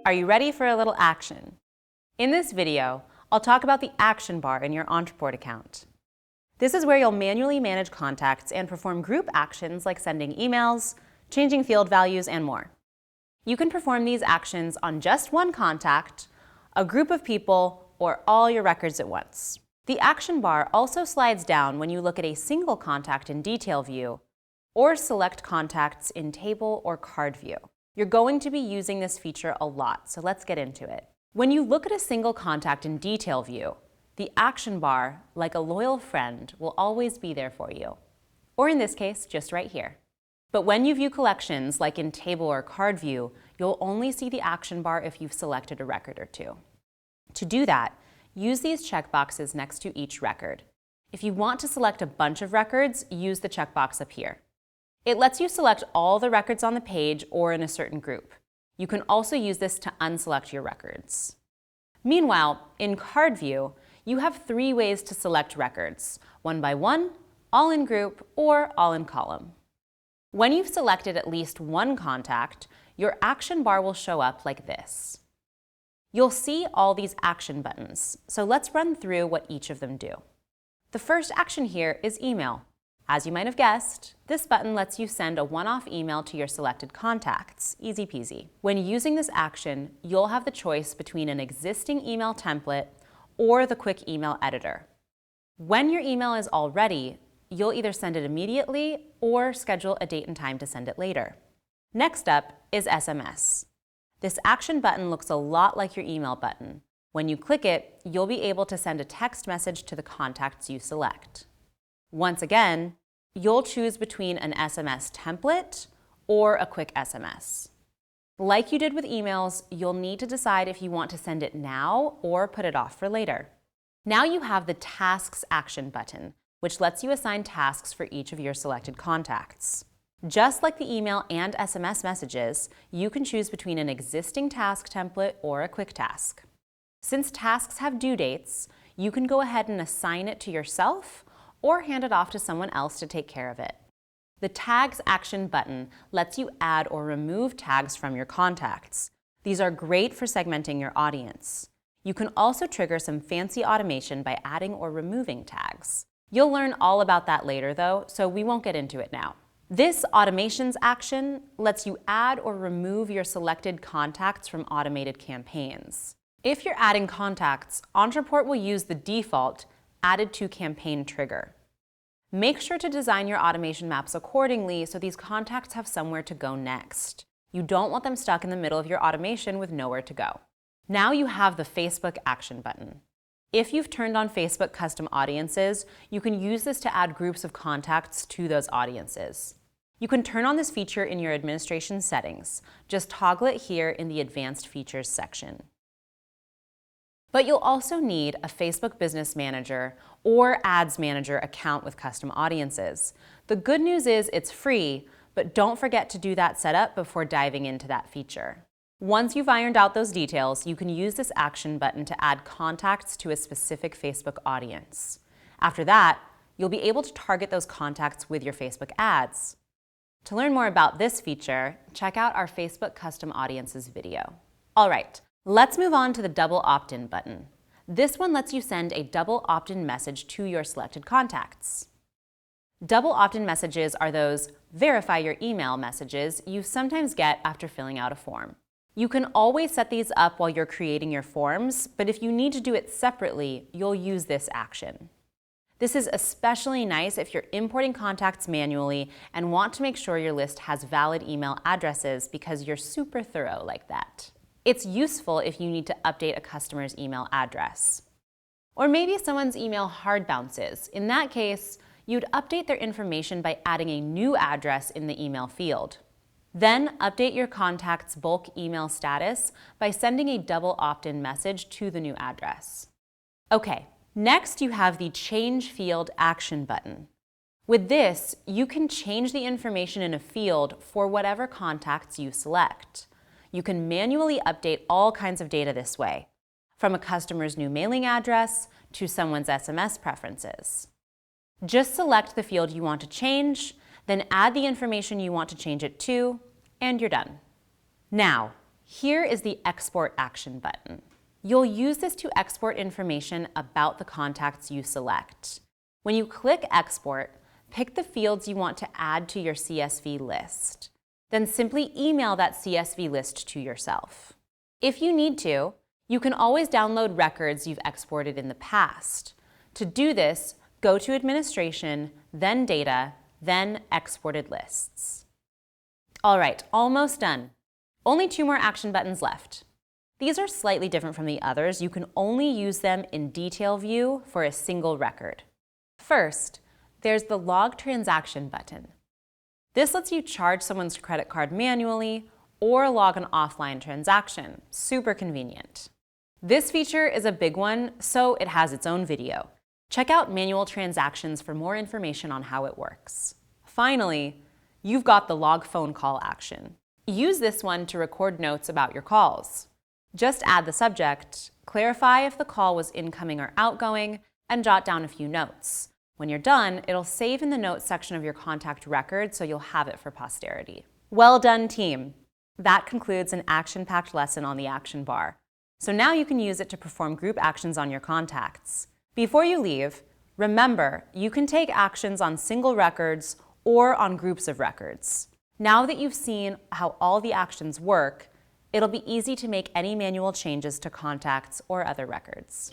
Are you ready for a little action? In this video, I'll talk about the action bar in your Ontraport account. This is where you'll manually manage contacts and perform group actions like sending emails, changing field values, and more. You can perform these actions on just one contact, a group of people, or all your records at once. The action bar also slides down when you look at a single contact in detail view or select contacts in table or card view. You're going to be using this feature a lot, so let's get into it. When you look at a single contact in detail view, the action bar, like a loyal friend, will always be there for you. Or in this case, just right here. But when you view collections, like in table or card view, you'll only see the action bar if you've selected a record or two. To do that, use these checkboxes next to each record. If you want to select a bunch of records, use the checkbox up here. It lets you select all the records on the page or in a certain group. You can also use this to unselect your records. Meanwhile, in card view, you have 3 ways to select records: one by one, all in group, or all in column. When you've selected at least one contact, your action bar will show up like this. You'll see all these action buttons, so let's run through what each of them do. The first action here is email. As you might have guessed, this button lets you send a one-off email to your selected contacts. Easy peasy. When using this action, you'll have the choice between an existing email template or the quick email editor. When your email is all ready, you'll either send it immediately or schedule a date and time to send it later. Next up is SMS. This action button looks a lot like your email button. When you click it, you'll be able to send a text message to the contacts you select. Once again, you'll choose between an SMS template or a quick SMS. Like you did with emails, you'll need to decide if you want to send it now or put it off for later. Now you have the Tasks action button, which lets you assign tasks for each of your selected contacts. Just like the email and SMS messages, you can choose between an existing task template or a quick task. Since tasks have due dates, you can go ahead and assign it to yourself or hand it off to someone else to take care of it. The Tags action button lets you add or remove tags from your contacts. These are great for segmenting your audience. You can also trigger some fancy automation by adding or removing tags. You'll learn all about that later though, so we won't get into it now. This Automations action lets you add or remove your selected contacts from automated campaigns. If you're adding contacts, Ontraport will use the default Added to Campaign trigger. Make sure to design your automation maps accordingly so these contacts have somewhere to go next. You don't want them stuck in the middle of your automation with nowhere to go. Now you have the Facebook action button. If you've turned on Facebook custom audiences, you can use this to add groups of contacts to those audiences. You can turn on this feature in your administration settings. Just toggle it here in the Advanced Features section. But you'll also need a Facebook Business Manager or Ads Manager account with custom audiences. The good news is it's free, but don't forget to do that setup before diving into that feature. Once you've ironed out those details, you can use this action button to add contacts to a specific Facebook audience. After that, you'll be able to target those contacts with your Facebook ads. To learn more about this feature, check out our Facebook Custom Audiences video. All right. Let's move on to the double opt-in button. This one lets you send a double opt-in message to your selected contacts. Double opt-in messages are those verify your email messages you sometimes get after filling out a form. You can always set these up while you're creating your forms, but if you need to do it separately, you'll use this action. This is especially nice if you're importing contacts manually and want to make sure your list has valid email addresses because you're super thorough like that. It's useful if you need to update a customer's email address. Or maybe someone's email hard bounces. In that case, you'd update their information by adding a new address in the email field. Then update your contact's bulk email status by sending a double opt-in message to the new address. Okay, next you have the Change Field action button. With this, you can change the information in a field for whatever contacts you select. You can manually update all kinds of data this way, from a customer's new mailing address to someone's SMS preferences. Just select the field you want to change, then add the information you want to change it to, and you're done. Now, Here is the Export Action button. You'll use this to export information about the contacts you select. When you click Export, pick the fields you want to add to your CSV list. Then simply email that CSV list to yourself. If you need to, you can always download records you've exported in the past. To do this, go to Administration, then Data, then Exported Lists. All right, almost done. Only 2 more action buttons left. These are slightly different from the others. You can only use them in Detail View for a single record. First, there's the Log Transaction button. This lets you charge someone's credit card manually or log an offline transaction. Super convenient. This feature is a big one, so it has its own video. Check out Manual Transactions for more information on how it works. Finally, you've got the Log Phone Call action. Use this one to record notes about your calls. Just add the subject, clarify if the call was incoming or outgoing, and jot down a few notes. When you're done, it'll save in the notes section of your contact record, so you'll have it for posterity. Well done, team! That concludes an action-packed lesson on the action bar. So now you can use it to perform group actions on your contacts. Before you leave, remember, you can take actions on single records or on groups of records. Now that you've seen how all the actions work, it'll be easy to make any manual changes to contacts or other records.